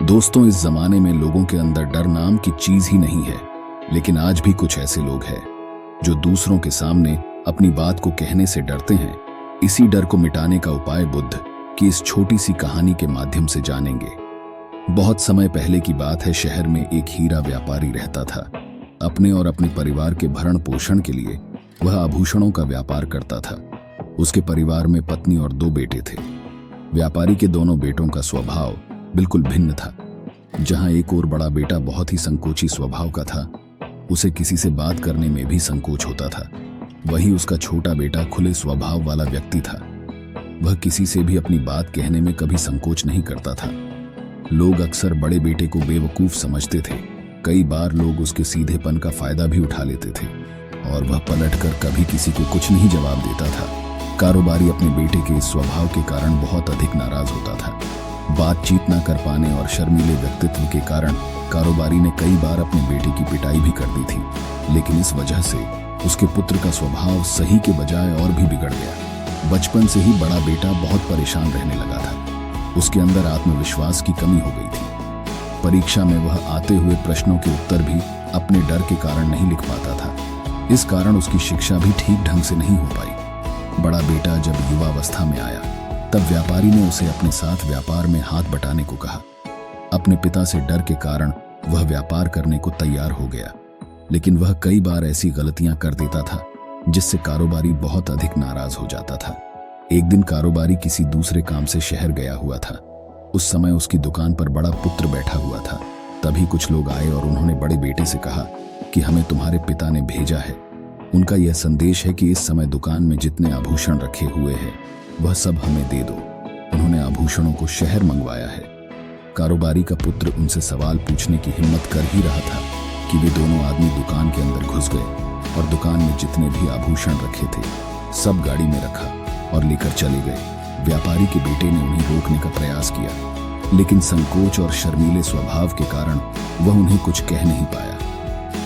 दोस्तों, इस जमाने में लोगों के अंदर डर नाम की चीज ही नहीं है, लेकिन आज भी कुछ ऐसे लोग हैं जो दूसरों के सामने अपनी बात को कहने से डरते हैं। इसी डर को मिटाने का उपाय बुद्ध की इस छोटी सी कहानी के माध्यम से जानेंगे। बहुत समय पहले की बात है। शहर में एक हीरा व्यापारी रहता था। अपने और अपने परिवार के भरण पोषण के लिए वह आभूषणों का व्यापार करता था। उसके परिवार में पत्नी और 2 बेटे थे। व्यापारी के दोनों बेटों का स्वभाव बिल्कुल भिन्न था। जहां एक और बड़ा बेटा बहुत ही संकोची स्वभाव का था, उसे किसी से बात करने में भी संकोच होता था, वहीं उसका छोटा बेटा खुले स्वभाव वाला व्यक्ति था। वह किसी से भी अपनी बात कहने में कभी संकोच नहीं करता था। लोग अक्सर बड़े बेटे को बेवकूफ समझते थे। कई बार लोग उसके सीधेपन का फायदा भी उठा लेते थे और वह पलटकर कभी किसी को कुछ नहीं जवाब देता था। कारोबारी अपने बेटे के इस स्वभाव के कारण बहुत अधिक नाराज होता था। बातचीत न कर पाने और शर्मीले व्यक्तित्व के कारण कारोबारी ने कई बार अपने बेटे की पिटाई भी कर दी थी, लेकिन इस वजह से उसके पुत्र का स्वभाव सही के बजाय और भी बिगड़ गया। बचपन से ही बड़ा बेटा बहुत परेशान रहने लगा था। उसके अंदर आत्मविश्वास की कमी हो गई थी। परीक्षा में वह आते हुए प्रश्नों के उत्तर भी अपने डर के कारण नहीं लिख पाता था। इस कारण उसकी शिक्षा भी ठीक ढंग से नहीं हो पाई। बड़ा बेटा जब युवावस्था में आया, तब व्यापारी ने उसे अपने साथ व्यापार में हाथ बटाने को कहा। अपने पिता से डर के कारण वह व्यापार करने को तैयार हो गया, लेकिन वह कई बार ऐसी गलतियां कर देता था जिससे कारोबारी बहुत अधिक नाराज हो जाता था। एक दिन कारोबारी किसी दूसरे काम से शहर गया हुआ था। उस समय उसकी दुकान पर बड़ा पुत्र बैठा हुआ था। तभी कुछ लोग आए और उन्होंने बड़े बेटे से कहा कि हमें तुम्हारे पिता ने भेजा है। उनका यह संदेश है कि इस समय दुकान में जितने आभूषण रखे हुए हैं वह सब हमें दे दो। उन्होंने आभूषणों को शहर मंगवाया है। कारोबारी का पुत्र उनसे सवाल पूछने की हिम्मत कर ही रहा था कि वे दोनों आदमी दुकान के अंदर घुस गए और दुकान में जितने भी आभूषण रखे थे सब गाड़ी में रखा और लेकर चले गए। व्यापारी के बेटे ने उन्हें रोकने का प्रयास किया, लेकिन संकोच और शर्मीले स्वभाव के कारण वह उन्हें कुछ कह नहीं पाया।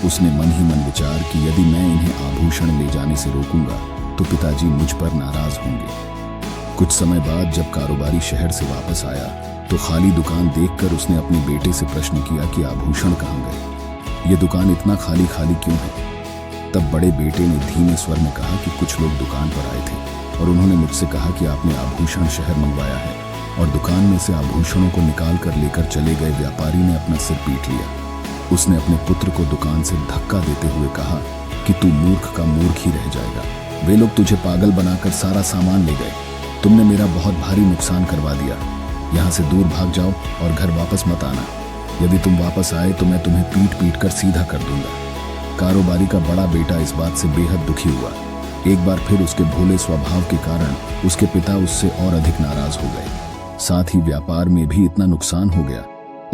उसने मन ही मन विचार कि यदि मैं इन्हें आभूषण ले जाने से रोकूंगा तो पिताजी मुझ पर नाराज होंगे। कुछ समय बाद जब कारोबारी शहर से वापस आया तो खाली दुकान देखकर उसने अपने बेटे से प्रश्न किया कि आभूषण कहाँ गए? ये दुकान इतना खाली खाली क्यों है? तब बड़े बेटे ने धीमे स्वर में कहा कि कुछ लोग दुकान पर आए थे और उन्होंने मुझसे कहा कि आपने आभूषण शहर मंगवाया है, और दुकान में से आभूषणों को निकाल कर लेकर चले गए। व्यापारी ने अपना सिर पीट लिया। उसने अपने पुत्र को दुकान से धक्का देते हुए कहा कि तू मूर्ख का मूर्ख ही रह जाएगा। वे लोग तुझे पागल बनाकर सारा सामान ले गए। तुमने मेरा बहुत भारी नुकसान करवा दिया। यहाँ से दूर भाग जाओ और घर वापस मत आना। यदि तुम वापस आए तो मैं तुम्हें पीट पीट कर सीधा कर दूंगा। कारोबारी का बड़ा बेटा इस बात से बेहद दुखी हुआ। एक बार फिर उसके भोले स्वभाव के कारण उसके पिता उससे और अधिक नाराज हो गए। साथ ही व्यापार में भी इतना नुकसान हो गया।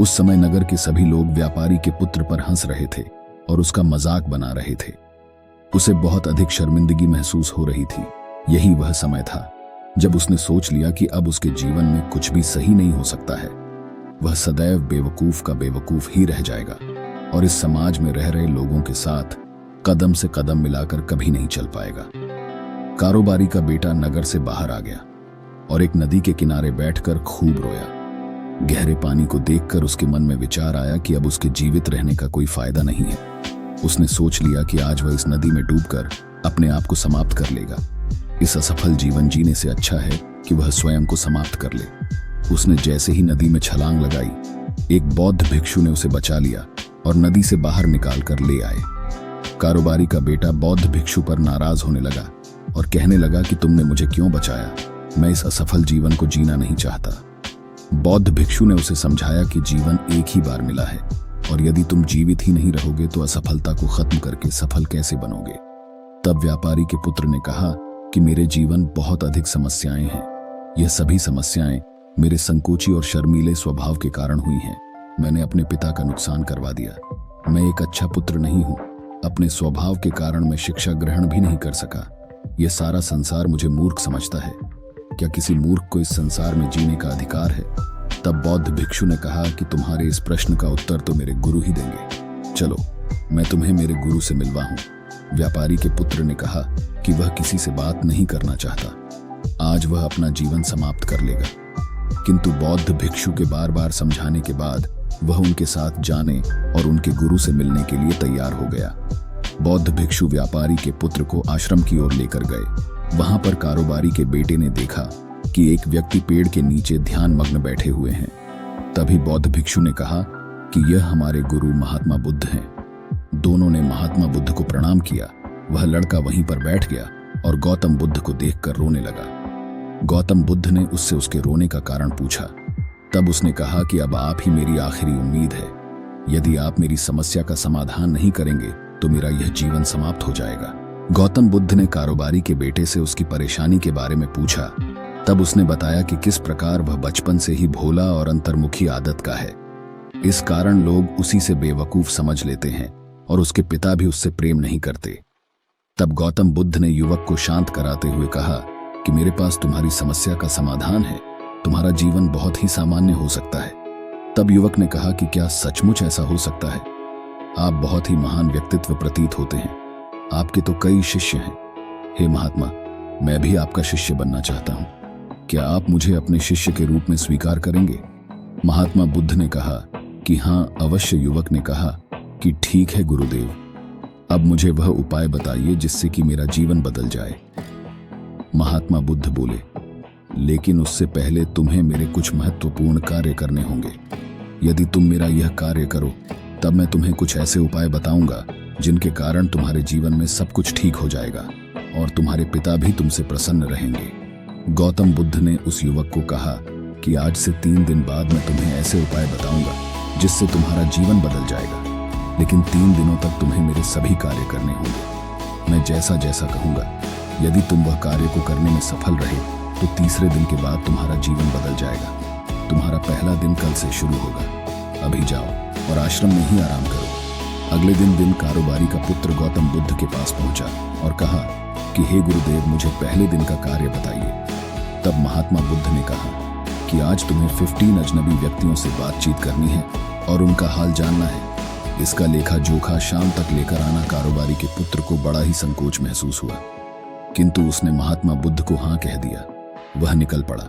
उस समय नगर के सभी लोग व्यापारी के पुत्र पर हंस रहे थे और उसका मजाक बना रहे थे। उसे बहुत अधिक शर्मिंदगी महसूस हो रही थी। यही वह समय था जब उसने सोच लिया कि अब उसके जीवन में कुछ भी सही नहीं हो सकता है। वह सदैव बेवकूफ का बेवकूफ ही रह जाएगा और इस समाज में रह रहे लोगों के साथ कदम से कदम मिलाकर कभी नहीं चल पाएगा। कारोबारी का बेटा नगर से बाहर आ गया और एक नदी के किनारे बैठकर खूब रोया। गहरे पानी को देखकर उसके मन में विचार आया कि अब उसके जीवित रहने का कोई फायदा नहीं है। उसने सोच लिया कि आज वह इस नदी में डूबकर अपने आप को समाप्त कर लेगा। इस असफल जीवन जीने से अच्छा है कि वह स्वयं को समाप्त कर ले। उसने जैसे ही नदी में छलांग लगाई, एक बौद्ध भिक्षु ने उसे बचा लिया और नदी से बाहर निकाल कर ले आए। कारोबारी का बेटा बौद्ध भिक्षु पर नाराज होने लगा और कहने लगा कि तुमने मुझे क्यों बचाया? मैं इस असफल जीवन को जीना नहीं चाहता। बौद्ध भिक्षु ने उसे समझाया कि जीवन एक ही बार मिला है और यदि तुम जीवित ही नहीं रहोगे तो असफलता को खत्म करके सफल कैसे बनोगे? तब व्यापारी के पुत्र ने कहा कि मेरे जीवन बहुत अधिक समस्याएं हैं। यह सभी समस्याएं मेरे संकोची और शर्मीले स्वभाव के कारण हुई हैं। मैंने अपने पिता का नुकसान करवा दिया। मैं एक अच्छा पुत्र नहीं हूं। अपने स्वभाव के कारण मैं शिक्षा ग्रहण भी नहीं कर सका। यह सारा संसार मुझे मूर्ख समझता है। क्या किसी मूर्ख को इस संसार में जीने का अधिकार है? तब बौद्ध भिक्षु ने कहा कि तुम्हारे इस प्रश्न का उत्तर तो मेरे गुरु ही देंगे। चलो, मैं तुम्हें मेरे गुरु से मिलवा हूं। व्यापारी के पुत्र ने कहा कि वह किसी से बात नहीं करना चाहता। आज वह अपना जीवन समाप्त कर लेगा। किंतु बौद्ध भिक्षु के बार बार समझाने के बाद वह उनके साथ जाने और उनके गुरु से मिलने के लिए तैयार हो गया। बौद्ध भिक्षु व्यापारी के पुत्र को आश्रम की ओर लेकर गए। वहां पर कारोबारी के बेटे ने देखा कि एक व्यक्ति पेड़ के नीचे ध्यान मग्न बैठे हुए हैं। तभी बौद्ध भिक्षु ने कहा कि यह हमारे गुरु महात्मा बुद्ध हैं। दोनों ने महात्मा बुद्ध को प्रणाम किया। वह लड़का वहीं पर बैठ गया और गौतम बुद्ध को देखकर रोने लगा। गौतम बुद्ध ने उससे उसके रोने का कारण पूछा। तब उसने कहा कि अब आप ही मेरी आखिरी उम्मीद है। यदि आप मेरी समस्या का समाधान नहीं करेंगे तो मेरा यह जीवन समाप्त हो जाएगा। गौतम बुद्ध ने कारोबारी के बेटे से उसकी परेशानी के बारे में पूछा। तब उसने बताया कि किस प्रकार वह बचपन से ही भोला और अंतर्मुखी आदत का है। इस कारण लोग उसी से बेवकूफ समझ लेते हैं और उसके पिता भी उससे प्रेम नहीं करते। तब गौतम बुद्ध ने युवक को शांत कराते हुए कहा कि मेरे पास तुम्हारी समस्या का समाधान है। तुम्हारा जीवन बहुत ही सामान्य हो सकता है। तब युवक ने कहा कि क्या सचमुच ऐसा हो सकता है? आप बहुत ही महान व्यक्तित्व प्रतीत होते हैं। आपके तो कई शिष्य हैं। हे महात्मा, मैं भी आपका शिष्य बनना चाहता हूं। क्या आप मुझे अपने शिष्य के रूप में स्वीकार करेंगे? महात्मा बुद्ध ने कहा कि हां, अवश्य। युवक ने कहा कि ठीक है गुरुदेव, अब मुझे वह उपाय बताइए जिससे कि मेरा जीवन बदल जाए। महात्मा बुद्ध बोले, लेकिन उससे पहले तुम्हें मेरे कुछ महत्वपूर्ण कार्य करने होंगे। यदि तुम मेरा यह कार्य करो तब मैं तुम्हें कुछ ऐसे उपाय बताऊंगा जिनके कारण तुम्हारे जीवन में सब कुछ ठीक हो जाएगा और तुम्हारे पिता भी तुमसे प्रसन्न रहेंगे। गौतम बुद्ध ने उस युवक को कहा कि आज से 3 दिन बाद मैं तुम्हें ऐसे उपाय बताऊंगा जिससे तुम्हारा जीवन बदल जाएगा, लेकिन 3 दिनों तक तुम्हें मेरे सभी कार्य करने होंगे। मैं जैसा जैसा कहूंगा, यदि तुम वह कार्य को करने में सफल रहे तो तीसरे दिन के बाद तुम्हारा जीवन बदल जाएगा। तुम्हारा पहला दिन कल से शुरू होगा। अभी जाओ और आश्रम में ही आराम करो। अगले दिन कारोबारी का पुत्र गौतम बुद्ध के पास पहुंचा और कहा कि हे गुरुदेव, मुझे पहले दिन का कार्य बताइए। तब महात्मा बुद्ध ने कहा कि आज तुम्हें 15 अजनबी व्यक्तियों से बातचीत करनी है और उनका हाल जानना है। इसका लेखा जोखा शाम तक लेकर आना। कारोबारी के पुत्र को बड़ा ही संकोच महसूस हुआ, किंतु उसने महात्मा बुद्ध को हाँ कह दिया। वह निकल पड़ा।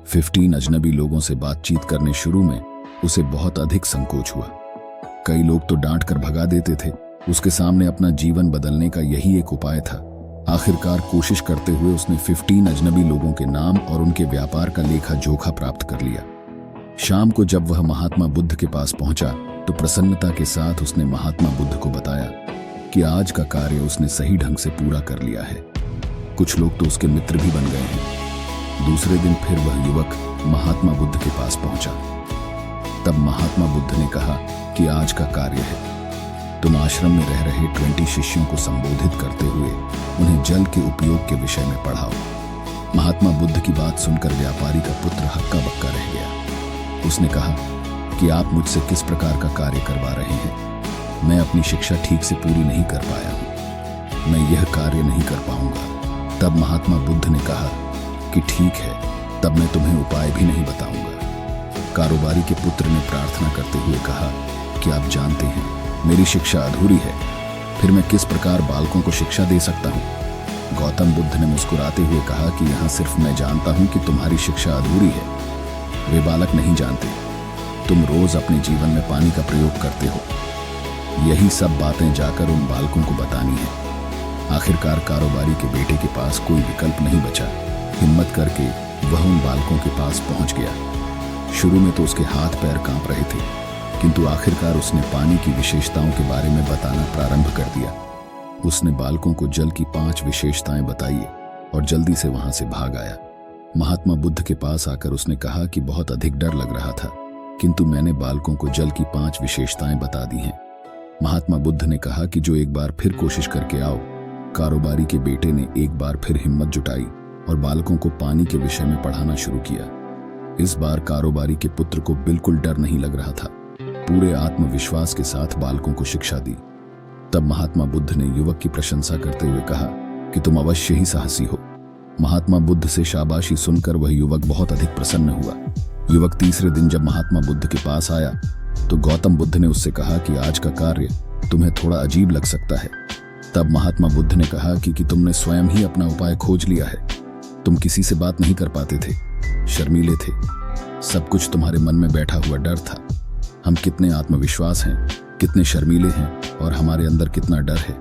15 अजनबी लोगों से बातचीत करने शुरू में उसे बहुत अधिक संकोच हुआ। कई लोग तो डांट कर भगा देते थे। उसके सामने अपना जीवन बदलने का यही एक उपाय था। आखिरकार कोशिश करते हुए उसने 15 अजनबी लोगों के नाम और उनके व्यापार का लेखा जोखा प्राप्त कर लिया। शाम को जब वह महात्मा बुद्ध के पास पहुंचा तो प्रसन्नता के साथ उसने महात्मा बुद्ध को बताया कि आज का कार्य उसने सही ढंग से पूरा कर लिया है। कुछ लोग तो उसके मित्र भी बन गए हैं। दूसरे दिन फिर वह युवक महात्मा बुद्ध के पास पहुंचा। तब महात्मा बुद्ध ने कहा कि आज का कार्य है, तुम आश्रम में रह रहे 20 शिष्यों को संबोधित करते हुए उन्हें जल के उपयोग के विषय में पढ़ाओ। महात्मा बुद्ध की बात सुनकर व्यापारी का पुत्र हक्का बक्का रह गया। उसने कहा कि आप मुझसे किस प्रकार का कार्य करवा रहे हैं? मैं अपनी शिक्षा ठीक से पूरी नहीं कर पाया हूं। मैं यह कार्य नहीं कर पाऊंगा। तब महात्मा बुद्ध ने कहा कि ठीक है, तब मैं तुम्हें उपाय भी नहीं बताऊंगा। कारोबारी के पुत्र ने प्रार्थना करते हुए कहा कि आप जानते हैं, मेरी शिक्षा अधूरी है, फिर मैं किस प्रकार बालकों को शिक्षा दे सकता हूँ? गौतम बुद्ध ने मुस्कुराते हुए कहा कि यहाँ सिर्फ मैं जानता हूँ कि तुम्हारी शिक्षा अधूरी है, वे बालक नहीं जानते। तुम रोज अपने जीवन में पानी का प्रयोग करते हो। यही सब बातें जाकर उन बालकों को बतानी है। आखिरकार कारोबारी के बेटे के पास कोई विकल्प नहीं बचा। हिम्मत करके वह उन बालकों के पास पहुंच गया। शुरू में तो उसके हाथ पैर कांप रहे थे, किंतु आखिरकार उसने पानी की विशेषताओं के बारे में बताना प्रारंभ कर दिया। उसने बालकों को जल की 5 विशेषताएं बताई और जल्दी से वहां से भाग आया। महात्मा बुद्ध के पास आकर उसने कहा कि बहुत अधिक डर लग रहा था, किंतु मैंने बालकों को जल की 5 विशेषताएं बता दी हैं। महात्मा बुद्ध ने कहा कि जो एक बार फिर कोशिश करके आओ। कारोबारी के बेटे ने एक बार फिर हिम्मत जुटाई और बालकों को पानी के विषय में पढ़ाना शुरू किया। इस बार कारोबारी के पुत्र को बिल्कुल डर नहीं लग रहा था। पूरे आत्मविश्वास के साथ बालकों को शिक्षा दी। तब महात्मा बुद्ध ने युवक की प्रशंसा करते हुए कहा कि तुम अवश्य ही साहसी हो। महात्मा बुद्ध से शाबाशी सुनकर वह युवक बहुत अधिक प्रसन्न हुआ। युवक तीसरे दिन जब महात्मा बुद्ध के पास आया तो गौतम बुद्ध ने उससे कहा कि आज का कार्य तुम्हें थोड़ा अजीब लग सकता है। तब महात्मा बुद्ध ने कहा कि तुमने स्वयं ही अपना उपाय खोज लिया है। तुम किसी से बात नहीं कर पाते थे, शर्मीले थे, सब कुछ तुम्हारे मन में बैठा हुआ डर था। हम कितने आत्मविश्वास हैं, कितने शर्मीले हैं और हमारे अंदर कितना डर है,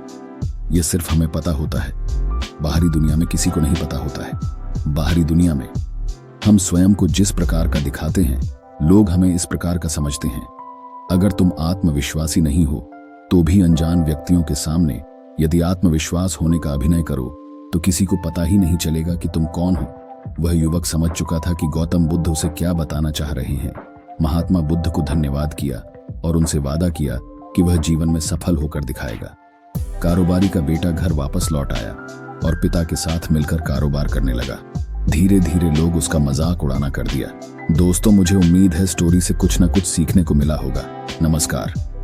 यह सिर्फ हमें पता होता है। बाहरी दुनिया में किसी को नहीं पता होता है। बाहरी दुनिया में हम स्वयं को जिस प्रकार का दिखाते हैं, लोग हमें इस प्रकार का समझते हैं। अगर तुम आत्मविश्वासी नहीं हो तो भी अनजान व्यक्तियों के सामने यदि आत्मविश्वास होने का अभिनय करो तो किसी को पता ही नहीं चलेगा कि तुम कौन हो। वह युवक समझ चुका था कि गौतम बुद्ध उसे क्या बताना चाह रहे हैं। महात्मा बुद्ध को धन्यवाद किया और उनसे वादा किया कि वह जीवन में सफल होकर दिखाएगा। कारोबारी का बेटा घर वापस लौट आया और पिता के साथ मिलकर कारोबार करने लगा। धीरे धीरे लोग उसका मजाक उड़ाना कर दिया। दोस्तों, मुझे उम्मीद है स्टोरी से कुछ न कुछ सीखने को मिला होगा। नमस्कार।